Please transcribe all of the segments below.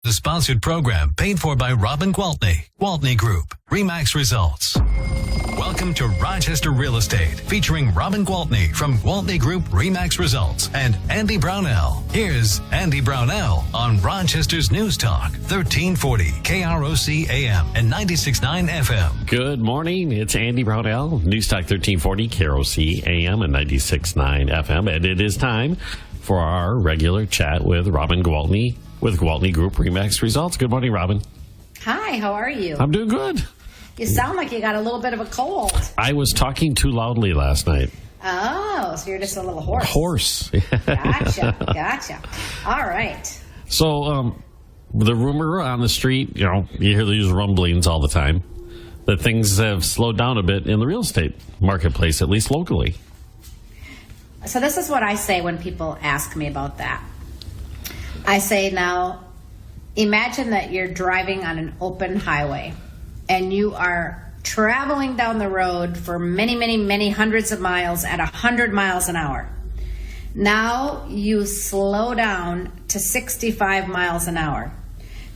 The sponsored program paid for by Robin Gwaltney, Gwaltney Group, RE/MAX Results. Welcome to Rochester Real Estate, featuring Robin Gwaltney from Gwaltney Group RE/MAX Results and Andy Brownell. Here's Andy Brownell on Rochester's News Talk, 1340 KROC AM and 96.9 FM. Good morning. It's Andy Brownell, News Talk 1340 KROC AM and 96.9 FM. And it is time for our regular chat with Robin Gwaltney with Gwaltney Group RE/MAX Results. Good morning, Robin. Hi, how are you? I'm doing good. You sound like you got a little bit of a cold. I was talking too loudly last night. Oh, so you're just a little hoarse. Gotcha. All right. So, the rumor on the street, you hear these rumblings all the time, that things have slowed down a bit in the real estate marketplace, at least locally. So this is what I say when people ask me about that. I say, now, imagine that you're driving on an open highway and you are traveling down the road for many hundreds of miles at 100 miles an hour. Now you slow down to 65 miles an hour.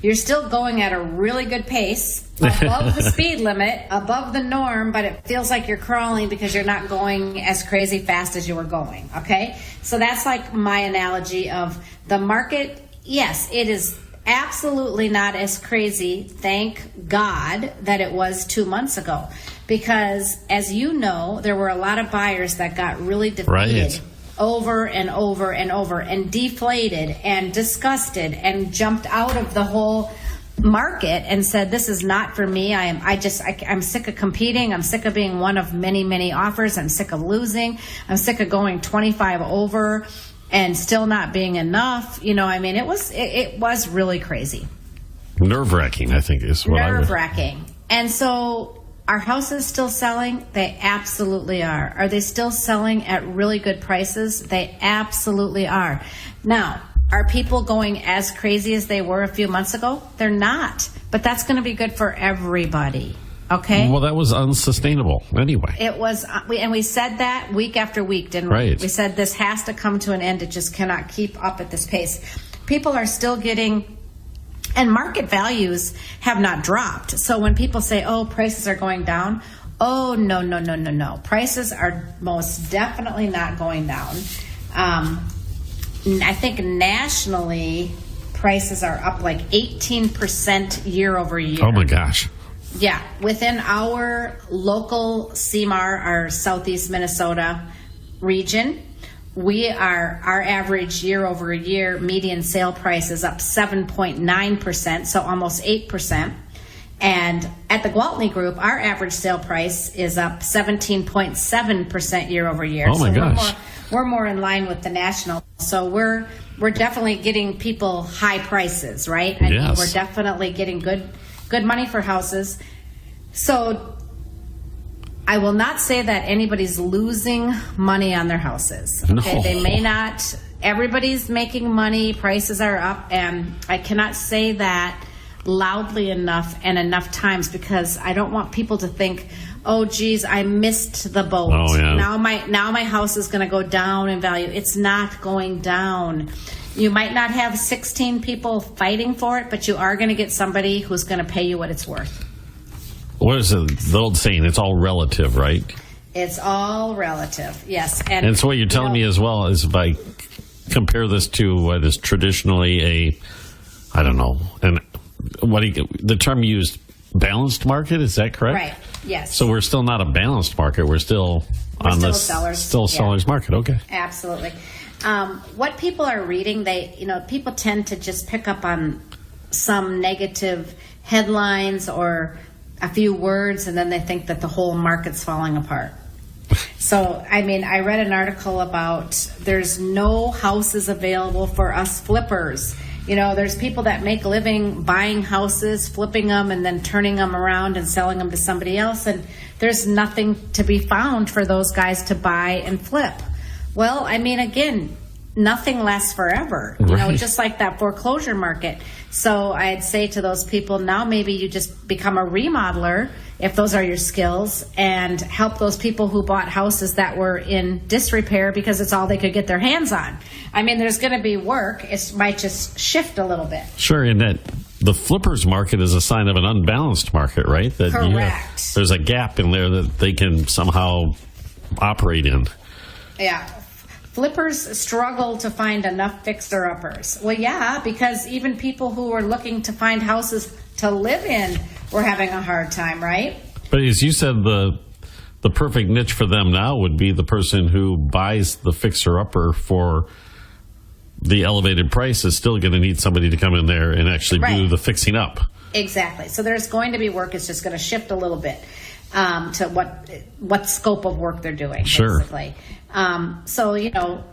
You're still going at a really good pace, above the speed limit, above the norm, but it feels like you're crawling because you're not going as crazy fast as you were going, okay? So that's like my analogy of the market. Yes, it is absolutely not as crazy, thank God, that it was 2 months ago. Because, as you know, there were a lot of buyers that got really defeated. Right. Over and over and over, and deflated and disgusted and jumped out of the whole market and said, this is not for me. I'm sick of competing. I'm sick of being one of many offers. I'm sick of losing. I'm sick of going 25 over and still not being enough. It was really crazy. Nerve-wracking, I think, is what I would. Nerve-wracking. And so, are houses still selling? They absolutely are. Are they still selling at really good prices? They absolutely are. Now, are people going as crazy as they were a few months ago? They're not. But that's going to be good for everybody. Okay? Well, that was unsustainable anyway. It was, and we said that week after week, didn't we? Right. We said this has to come to an end. It just cannot keep up at this pace. People are still getting... And market values have not dropped. So when people say, oh, prices are going down, oh, no. Prices are most definitely not going down. I think nationally, prices are up like 18% year over year. Oh, my gosh. Yeah. Within our local CMAR, our Southeast Minnesota region, our average year over year median sale price is up 7.9%, so almost 8%. And at the Gwaltney Group, our average sale price is up 17.7% year over year. Oh my gosh. We're more in line with the national. So we're definitely getting people high prices, right? Yes. We're definitely getting good money for houses. So I will not say that anybody's losing money on their houses. Okay? No. They may not. Everybody's making money. Prices are up. And I cannot say that loudly enough and enough times, because I don't want people to think, oh, geez, I missed the boat. Oh, yeah. Now my house is going to go down in value. It's not going down. You might not have 16 people fighting for it, but you are going to get somebody who's going to pay you what it's worth. What is the old saying? It's all relative, right? It's all relative, yes. And so what you're telling me as well is, if I compare this to what is traditionally the term used, balanced market, is that correct? Right, yes. So we're still not a balanced market. We're still seller's market. Okay. Absolutely. What people are reading, people tend to just pick up on some negative headlines or a few words, and then they think that the whole market's falling apart. So, I read an article about there's no houses available for us flippers. There's people that make a living buying houses, flipping them, and then turning them around and selling them to somebody else, and there's nothing to be found for those guys to buy and flip. Well, again, nothing lasts forever, right. Just like that foreclosure market. So I'd say to those people, now maybe you just become a remodeler, if those are your skills, and help those people who bought houses that were in disrepair because it's all they could get their hands on. There's going to be work. It might just shift a little bit. Sure, and that the flippers market is a sign of an unbalanced market, right? That Correct. There's a gap in there that they can somehow operate in. Yeah. Flippers struggle to find enough fixer-uppers. Well, yeah, because even people who are looking to find houses to live in were having a hard time, right? But as you said, the perfect niche for them now would be the person who buys the fixer-upper for the elevated price is still going to need somebody to come in there and actually do the fixing up. Exactly. So there's going to be work. It's just going to shift a little bit to what scope of work they're doing, basically. So,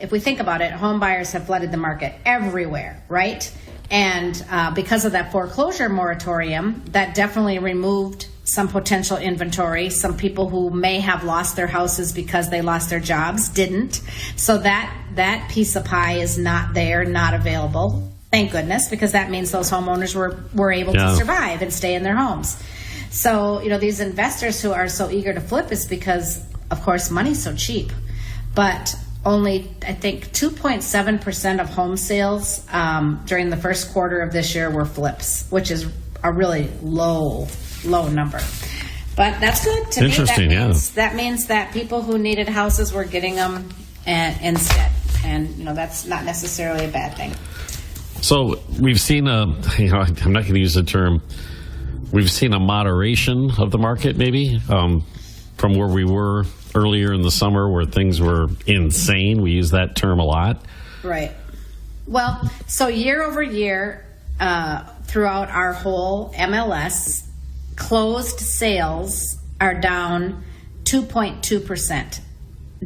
if we think about it, home buyers have flooded the market everywhere, right? And because of that foreclosure moratorium, that definitely removed some potential inventory. Some people who may have lost their houses because they lost their jobs didn't. So that piece of pie is not there, not available. Thank goodness, because that means those homeowners were able to survive and stay in their homes. So, these investors who are so eager to flip is because, of course, money's so cheap. But only, I think, 2.7% of home sales during the first quarter of this year were flips, which is a really low number. But that's good to me. Interesting, That means that people who needed houses were getting them instead. And, that's not necessarily a bad thing. So we've seen I'm not going to use the term, we've seen a moderation of the market maybe from where we were earlier in the summer where things were insane. We use that term a lot. Right. Well, so year over year, throughout our whole MLS, closed sales are down 2.2%.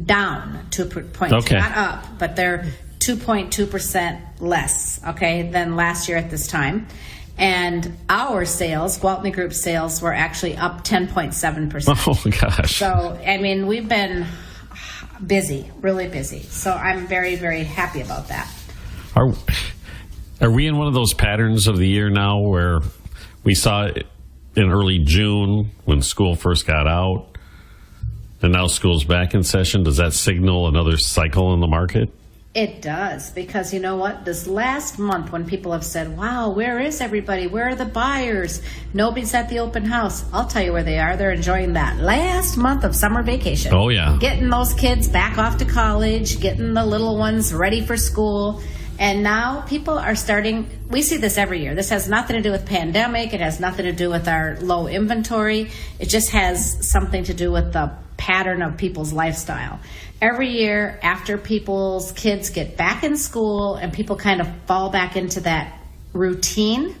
Down 2.2%. Okay. Not up, but they're 2.2% less, than last year at this time. And our sales, Gwaltney Group sales, were actually up 10.7%. Oh, gosh. So, we've been busy, really busy. So I'm very, very happy about that. Are we in one of those patterns of the year now where we saw it in early June when school first got out, and now school's back in session? Does that signal another cycle in the market? It does, because you know what? This last month when people have said, wow, where is everybody? Where are the buyers? Nobody's at the open house. I'll tell you where they are. They're enjoying that last month of summer vacation. Oh, yeah. Getting those kids back off to college, getting the little ones ready for school. And now people are starting, we see this every year. This has nothing to do with pandemic. It has nothing to do with our low inventory. It just has something to do with the pattern of people's lifestyle. Every year after people's kids get back in school and people kind of fall back into that routine,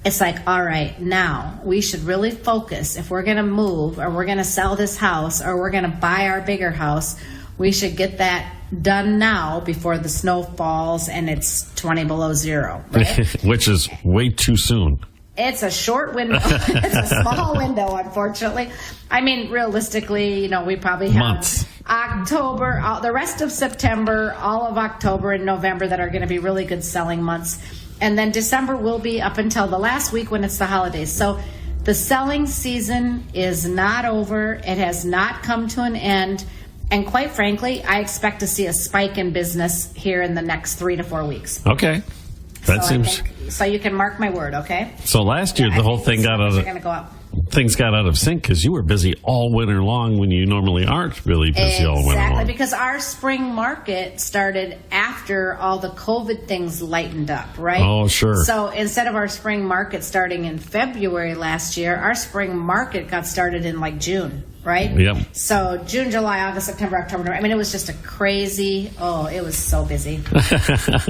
it's like, all right, now we should really focus. If we're going to move or we're going to sell this house or we're going to buy our bigger house, we should get that done now before the snow falls and it's 20 below zero, right? Which is way too soon. It's a short window. It's a small window, unfortunately. Realistically, we probably have months. October, the rest of September, all of October and November that are going to be really good selling months. And then December will be up until the last week when it's the holidays. So the selling season is not over. It has not come to an end. And quite frankly, I expect to see a spike in business here in the next 3 to 4 weeks. Okay. That seems... So you can mark my word, okay? So last year, the whole thing got out of... Going to go up. Things got out of sync because you were busy all winter long when you normally aren't really busy all winter long. Exactly, because our spring market started after all the COVID things lightened up, right? Oh, sure. So instead of our spring market starting in February last year, our spring market got started in June, right? Yep. So June, July, August, September, October, November. It was just a crazy, it was so busy.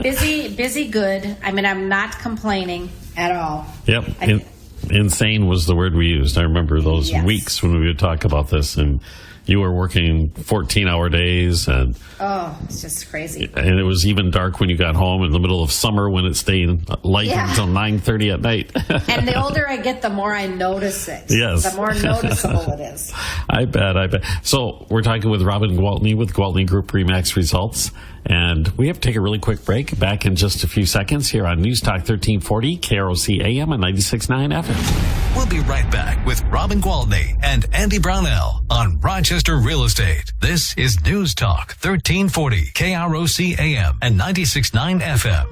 busy, good. I'm not complaining at all. Yep. Insane was the word we used. I remember those weeks when we would talk about this, and you were working 14-hour days, and it's just crazy. And it was even dark when you got home in the middle of summer when it stayed light until 9:30 at night. And the older I get, the more I notice it. Yes, the more noticeable it is. I bet. So we're talking with Robin Gwaltney with Gwaltney Group RE/MAX Results. And we have to take a really quick break. Back in just a few seconds here on News Talk 1340, KROC AM and 96.9 FM. We'll be right back with Robin Gwaltney and Andy Brownell on Rochester Real Estate. This is News Talk 1340, KROC AM and 96.9 FM.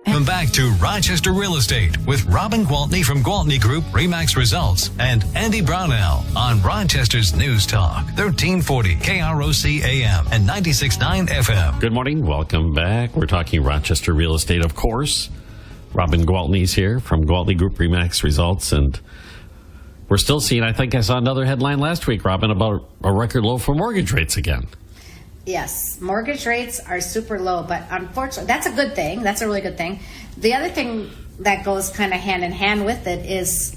Welcome back to Rochester Real Estate with Robin Gwaltney from Gwaltney Group RE/MAX Results and Andy Brownell on Rochester's News Talk 1340 KROC AM and 96.9 FM. Good morning. Welcome back. We're talking Rochester Real Estate, of course. Robin Gwaltney's here from Gwaltney Group RE/MAX Results, and we're still seeing, I think I saw another headline last week, Robin, about a record low for mortgage rates again. Yes, mortgage rates are super low, but unfortunately, that's a good thing. That's a really good thing. The other thing that goes kind of hand in hand with it is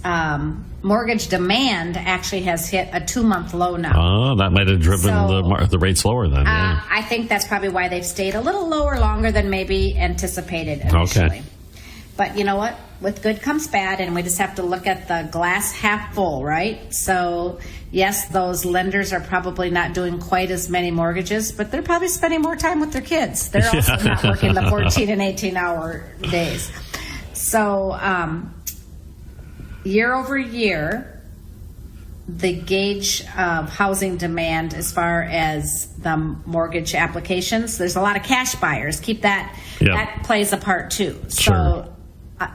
mortgage demand actually has hit a 2-month low now. Oh, that might have driven the rates lower then. Yeah. I think that's probably why they've stayed a little lower longer than maybe anticipated initially. Okay. But you know what? With good comes bad, and we just have to look at the glass half full, right? So, yes, those lenders are probably not doing quite as many mortgages, but they're probably spending more time with their kids. They're also not working the 14 and 18-hour days. So, year over year, the gauge of housing demand as far as the mortgage applications, there's a lot of cash buyers. Keep that. Yep. That plays a part, too. Sure. So,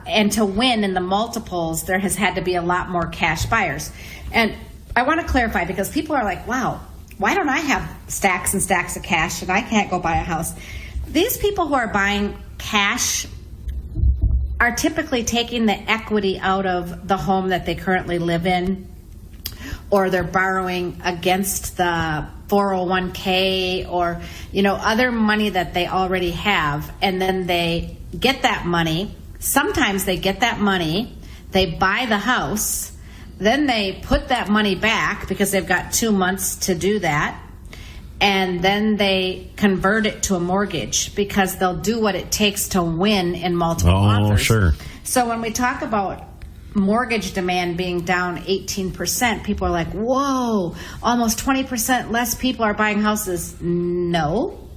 and to win in the multiples, there has had to be a lot more cash buyers. And I want to clarify, because people are like, wow, why don't I have stacks and stacks of cash and I can't go buy a house? These people who are buying cash are typically taking the equity out of the home that they currently live in, or they're borrowing against the 401k or, other money that they already have. And then they get that money. Sometimes they get that money, they buy the house, then they put that money back because they've got 2 months to do that, and then they convert it to a mortgage because they'll do what it takes to win in multiple offers. Oh, sure. So when we talk about mortgage demand being down 18%, people are like, whoa, almost 20% less people are buying houses. No,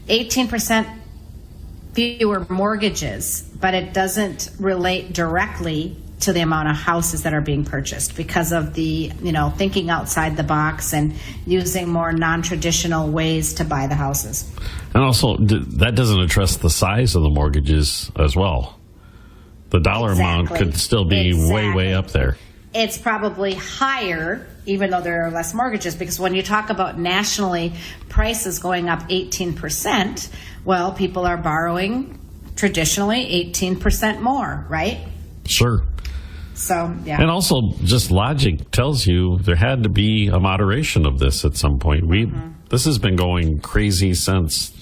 18% fewer mortgages, but it doesn't relate directly to the amount of houses that are being purchased because of the, thinking outside the box and using more non-traditional ways to buy the houses. And also, that doesn't address the size of the mortgages as well. The dollar amount could still be way up there. It's probably higher, even though there are less mortgages, because when you talk about nationally prices going up 18%, well, people are borrowing traditionally 18% more, right? Sure. So, yeah. And also, just logic tells you there had to be a moderation of this at some point. This has been going crazy since,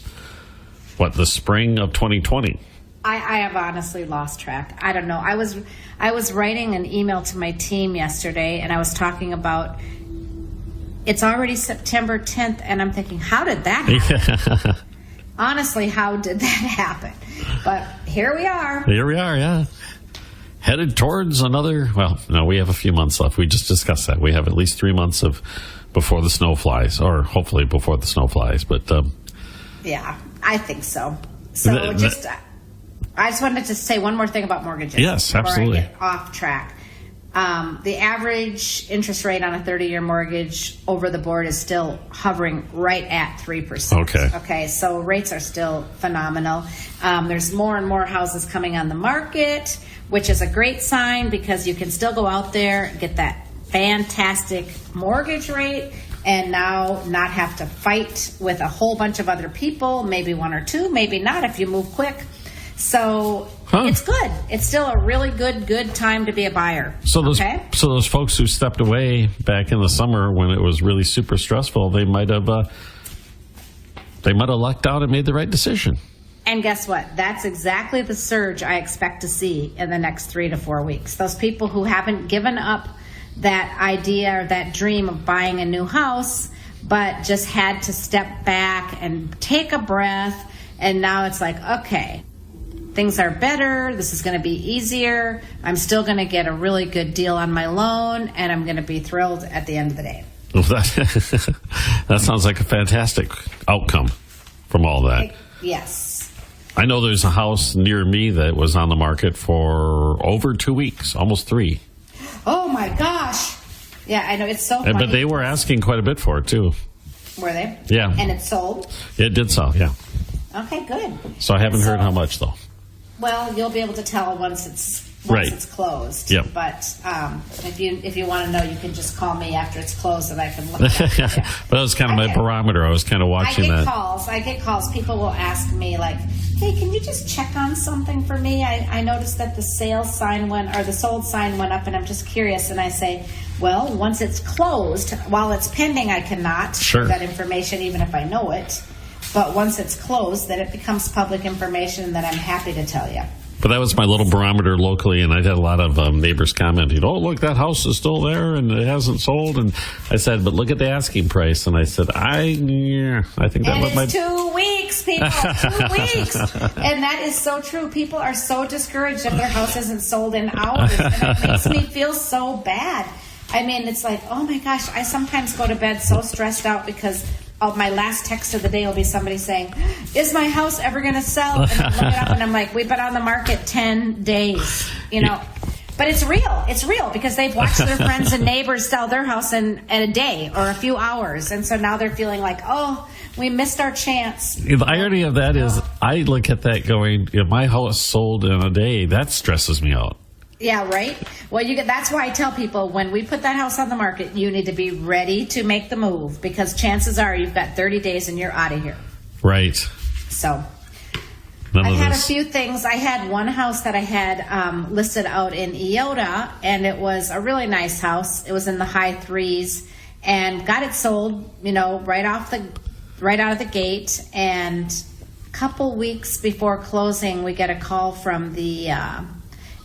the spring of 2020. I have honestly lost track. I don't know. I was writing an email to my team yesterday, and I was talking about it's already September 10th, and I'm thinking, how did that happen? Yeah. Honestly, how did that happen? But here we are. Here we are, yeah. Headed towards another, we have a few months left. We just discussed that. We have at least 3 months before the snow flies, or hopefully before the snow flies. But yeah, I think so. So I just wanted to say one more thing about mortgages. Yes, absolutely. Before I get off track. The average interest rate on a 30-year mortgage over the board is still hovering right at 3%. Okay, so rates are still phenomenal. There's more and more houses coming on the market, which is a great sign because you can still go out there, get that fantastic mortgage rate, and now not have to fight with a whole bunch of other people, maybe one or two, maybe not if you move quick. So it's good. It's still a really good time to be a buyer. So those folks who stepped away back in the summer when it was really super stressful, they might have lucked out and made the right decision. And guess what? That's exactly the surge I expect to see in the next 3 to 4 weeks. Those people who haven't given up that idea or that dream of buying a new house, but just had to step back and take a breath. And now it's like, okay, things are better. This is going to be easier. I'm still going to get a really good deal on my loan, and I'm going to be thrilled at the end of the day. Well, that sounds like a fantastic outcome from all that. Yes. I know there's a house near me that was on the market for over 2 weeks, almost 3. Oh, my gosh. Yeah, I know. It's so funny. But they were asking quite a bit for it, too. Were they? Yeah. And it sold? It did sell, yeah. Okay, good. So I haven't heard how much, though. Well, you'll be able to tell once it's closed. Yep. But if you want to know, you can just call me after it's closed, and I can look at it. Yeah. But that was kind of my barometer. I was kind of watching that. I get calls. People will ask me like, "Hey, can you just check on something for me? I noticed that the sold sign went up, and I'm just curious." And I say, "Well, once it's closed, while it's pending, I cannot share that information, even if I know it. But once it's closed, then it becomes public information, and then I'm happy to tell you." But that was my little barometer locally, and I had a lot of neighbors commenting, "Oh, look, that house is still there, and it hasn't sold." And I said, "But look at the asking price." And I said, I think that was 2 weeks, people, 2 weeks. And that is so true. People are so discouraged if their house isn't sold in hours, and it makes me feel so bad. I mean, it's like, oh my gosh, I sometimes go to bed so stressed out because my last text of the day will be somebody saying, "Is my house ever going to sell?" And I look it up and I'm like, "We've been on the market 10 days, you know." But it's real. It's real because they've watched their friends and neighbors sell their house in a day or a few hours. And so now they're feeling like, oh, we missed our chance. The irony of that is I look at that going, if my house sold in a day, that stresses me out. Yeah, right? Well, that's why I tell people when we put that house on the market, you need to be ready to make the move because chances are you've got 30 days and you're out of here. Right. So I had a few things. I had one house that I had listed out in Iota, and it was a really nice house. It was in the high threes and got it sold, right out of the gate. And a couple weeks before closing, we get a call from the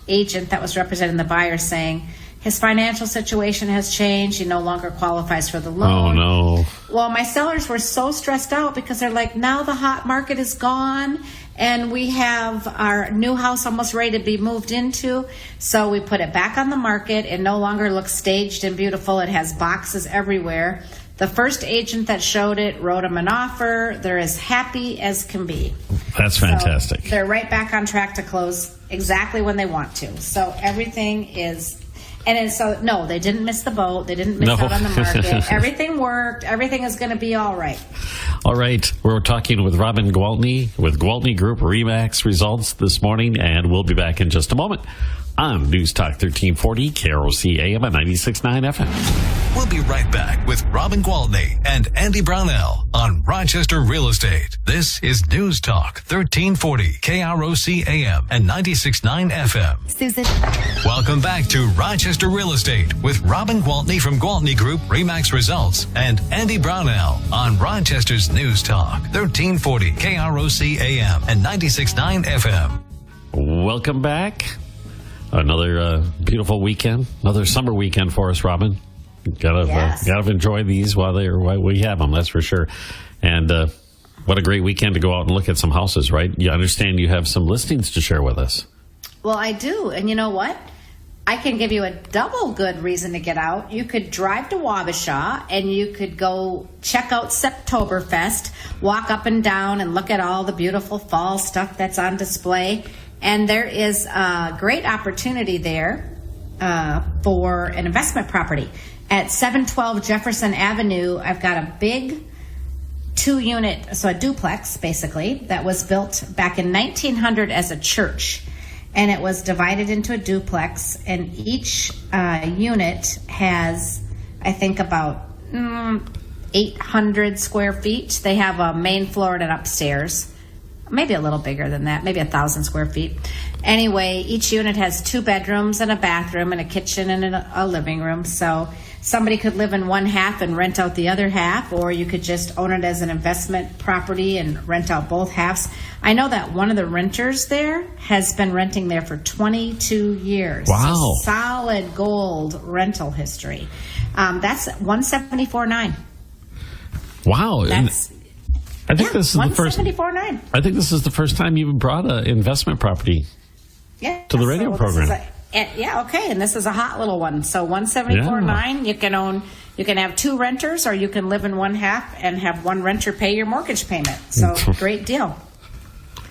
agent that was representing the buyer saying his financial situation has changed. He no longer qualifies for the loan. Oh, no. Well, my sellers were so stressed out because they're like, now the hot market is gone and we have our new house almost ready to be moved into. So we put it back on the market. It no longer looks staged and beautiful. It has boxes everywhere. The first agent that showed it wrote them an offer. They're as happy as can be. That's fantastic. So they're right back on track to close exactly when they want to. So everything is... no, they didn't miss the boat. They didn't miss out on the market. Everything worked. Everything is going to be all right. All right. We're talking with Robin Gwaltney with Gwaltney Group RE/MAX results this morning, and we'll be back in just a moment on News Talk 1340, KROC AM at 96.9 FM. We'll be right back with Robin Gwaltney and Andy Brownell on Rochester Real Estate. This is News Talk 1340, KROC AM and 96.9 FM. Susan. Welcome back to Rochester Real Estate with Robin Gwaltney from Gwaltney Group RE/MAX Results and Andy Brownell on Rochester's News Talk 1340, KROC AM and 96.9 FM. Welcome back. Another beautiful weekend, another summer weekend for us, Robin. Gotta enjoy these while we have them, that's for sure. And what a great weekend to go out and look at some houses, right? You understand you have some listings to share with us. Well, I do. And you know what? I can give you a double good reason to get out. You could drive to Wabasha and you could go check out Septoberfest, walk up and down and look at all the beautiful fall stuff that's on display. And there is a great opportunity there for an investment property. At 712 Jefferson Avenue, I've got a big 2-unit, so a duplex basically, that was built back in 1900 as a church. And it was divided into a duplex, and each unit has, I think, about 800 square feet. They have a main floor and an upstairs. Maybe a little bigger than that, maybe 1,000 square feet. Anyway, each unit has 2 bedrooms and a bathroom and a kitchen and a living room. So somebody could live in one half and rent out the other half, or you could just own it as an investment property and rent out both halves. I know that one of the renters there has been renting there for 22 years. Wow. So solid gold rental history. That's $174,900. Wow. That's... I think this is the first. $174,900. I think this is the first time you've brought an investment property to the radio program. And this is a hot little one. So $174,900. You can own. You can have 2 renters, or you can live in one half and have one renter pay your mortgage payment. So great deal.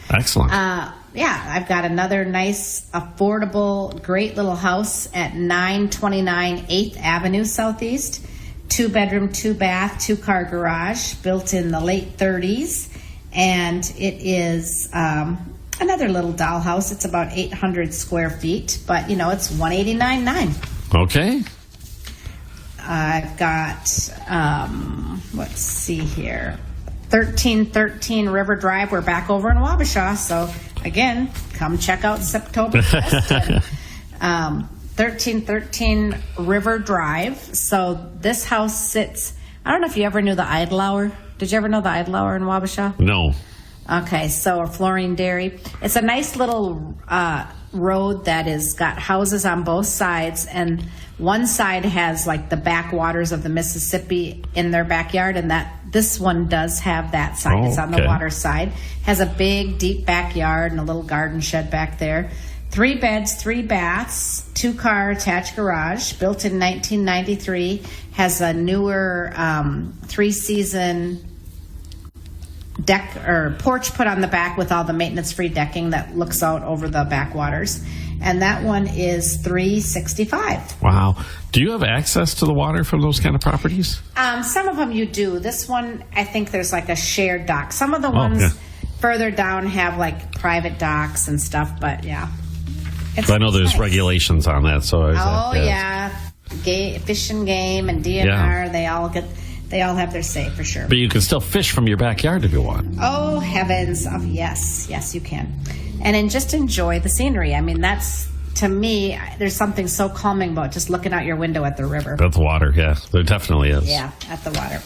Excellent. I've got another nice, affordable, great little house at 929 8th Avenue Southeast. 2-bedroom, 2-bath, 2-car garage, built in the late 30s, and it is another little dollhouse. It's about 800 square feet, but it's $189,900. Okay. I've got, let's see here, 1313 River Drive. We're back over in Wabasha, so again, come check out Septoberfest. 1313 River Drive. So this house sits, I don't know if you ever knew the Idlauer. Did you ever know the Idlauer in Wabasha? No. Okay, so a Florine Dairy. It's a nice little road that has got houses on both sides, and one side has like the backwaters of the Mississippi in their backyard, and this one does have that side. It's on the water side. Has a big, deep backyard and a little garden shed back there. 3 beds, 3 baths, 2-car attached garage, built in 1993. Has a newer 3-season deck or porch put on the back with all the maintenance-free decking that looks out over the backwaters. And that one is $365,000. Wow. Do you have access to the water from those kind of properties? Some of them you do. This one, I think there's like a shared dock. Some of the ones further down have like private docks and stuff, but yeah. I know there's regulations on that. So Fish and Game and DNR, they all have their say for sure. But you can still fish from your backyard if you want. Oh, heavens. Yes, you can. And then just enjoy the scenery. I mean, that's, to me, there's something so calming about just looking out your window at the river. At the water, yeah. There definitely is. Yeah, at the water.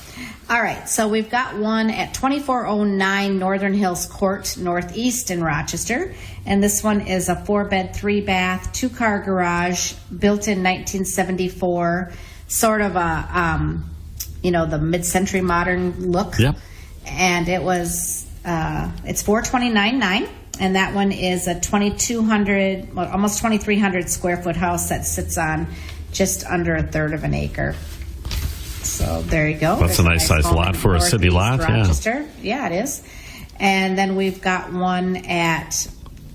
All right, so we've got one at 2409 Northern Hills Court, Northeast in Rochester. And this one is a 4-bed, 3-bath, 2-car garage, built in 1974. Sort of a, the mid-century modern look. Yep. And it was, it's $429,900. And that one is a 2,200, almost 2,300 square foot house that sits on just under a third of an acre. So there you go. That's a nice size lot for a city lot. Rochester. Yeah, it is. And then we've got one at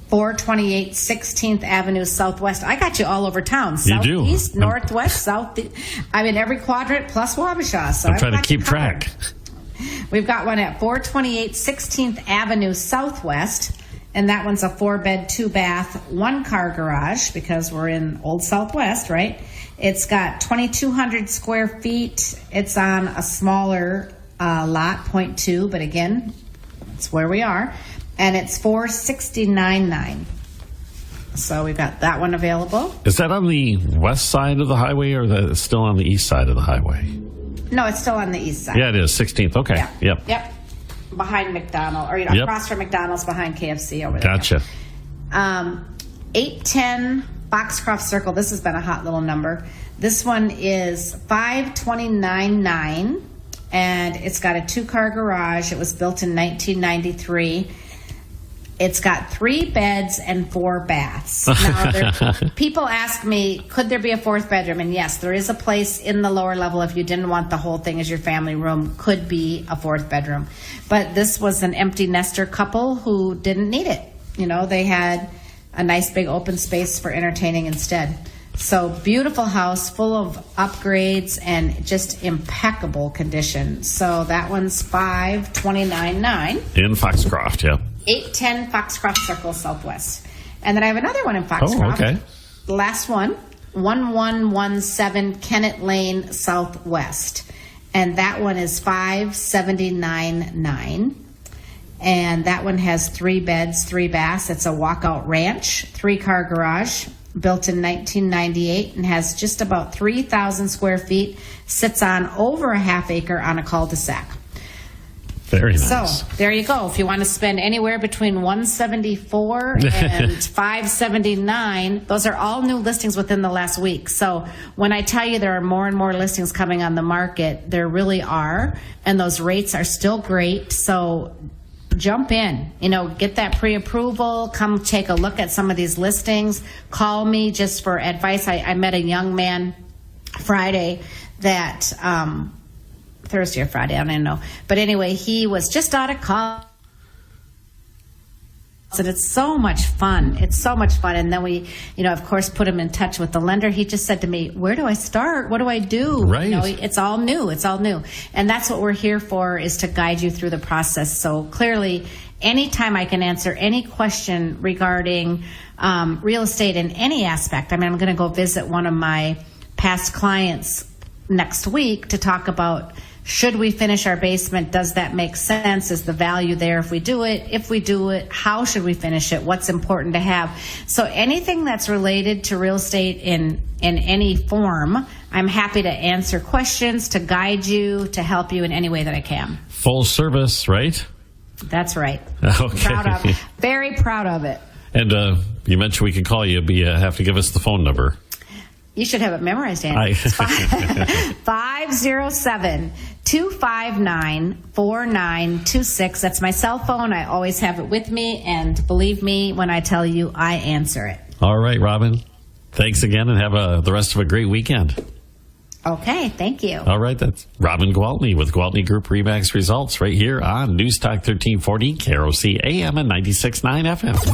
428 16th Avenue Southwest. I got you all over town. Southeast, Northwest, South. I'm in every quadrant plus Wabasha. So I'm trying to keep track. We've got one at 428 16th Avenue Southwest. And that one's a 4-bed, 2-bath, 1-car garage because we're in Old Southwest, right? It's got 2,200 square feet. It's on a smaller lot, 0.2, but again, it's where we are. And it's $469,900. So we've got that one available. Is that on the west side of the highway or is it still on the east side of the highway? No, it's still on the east side. Yeah, it is. 16th. Okay. Yeah. Yep. Behind McDonald's, or across from McDonald's, behind KFC over there. Gotcha. 810 Foxcroft Circle. This has been a hot little number. This one is $529,900, and it's got a 2-car garage. It was built in 1993. It's got 3 beds and 4 baths. Now, people ask me, could there be a 4th bedroom? And yes, there is a place in the lower level if you didn't want the whole thing as your family room, could be a 4th bedroom. But this was an empty nester couple who didn't need it. They had a nice big open space for entertaining instead. So beautiful house, full of upgrades and just impeccable condition. So that one's $529,900. In Foxcroft, yeah. 810 Foxcroft Circle Southwest. And then I have another one in Foxcroft. Oh, okay. The last one, 1117 Kennett Lane Southwest. And that one is $579,900. And that one has 3 beds, 3 baths. It's a walkout ranch, 3-car garage, built in 1998 and has just about 3,000 square feet. Sits on over a half acre on a cul-de-sac. Very nice. So there you go. If you want to spend anywhere between $174 and $579, those are all new listings within the last week. So when I tell you there are more and more listings coming on the market, there really are, and those rates are still great. So jump in, get that pre-approval, come take a look at some of these listings, call me just for advice. I met a young man Friday that, Thursday or Friday, I don't even know. But anyway, he was just out of college. And it's so much fun. It's so much fun. And then we, of course, put him in touch with the lender. He just said to me, where do I start? What do I do? Right. It's all new. It's all new. And that's what we're here for, is to guide you through the process. So clearly, anytime I can answer any question regarding real estate in any aspect. I mean, I'm going to go visit one of my past clients next week to talk about, should we finish our basement? Does that make sense? Is the value there if we do it? If we do it, how should we finish it? What's important to have? So anything that's related to real estate in any form, I'm happy to answer questions, to guide you, to help you in any way that I can. Full service, right? That's right. Okay. Very proud of it. And you mentioned we could call you, but you have to give us the phone number. You should have it memorized, Andy. 507-259-4926. That's my cell phone. I always have it with me, and believe me when I tell you, I answer it. All right, Robin. Thanks again, and have the rest of a great weekend. Okay, thank you. All right, that's Robin Gwaltney with Gwaltney Group RE/MAX Results right here on News Talk 1340, KROC AM and 96.9 FM.